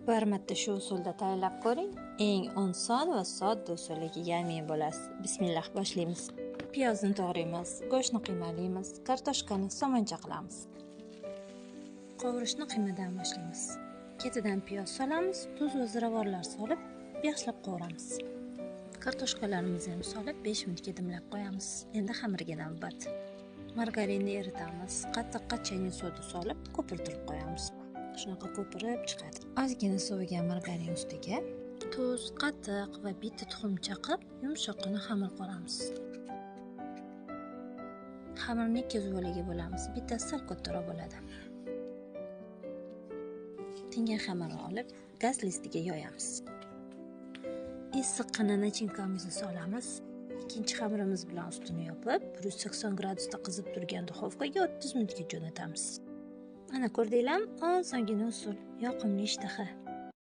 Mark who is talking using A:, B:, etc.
A: Bir marta shu usulda tayyorlab ko'ring. Eng oson va sodda usuliga yemin bo'lasiz. Bismillah, boshlaymiz. Piyozni to'g'raymiz, go'shtni qiymalaymiz, kartoshkani somoncha qilamiz. Qovurishni qiymadan boshlaymiz. Ketidan piyoz solamiz, tuz va ziravorlar solib, yaxshilab qovuramiz. Kartoshkalarimizni ham solib 5 minutga dimlab qo'yamiz. Endi xamirga navbat. Margarinni eritamiz. Qattiqqa chaynak soda solib, ko'pirtirib qo'yamiz. Shunaqa ko'pirib chiqadi. Ozgina sovigan margarin ustiga tuz, qatiq va bitta tuxum chaqib, yumshoqqina xamir qilamiz. Xamirni 2 zuvoliga bo'lamiz. Bittasi sal kattaroq bo'ladi. Tingan xamirni olib, gaz listiga yoyamiz. Issiqqina nachinkamizni solamiz. Ikkinchi xamirimiz bilan ustini yopib, 180 gradusda qizib turgan duxovkaga 30 minutga jo'natamiz. Mana ko'rdinglarmi? Osongina usul, yoqimli ishtaha.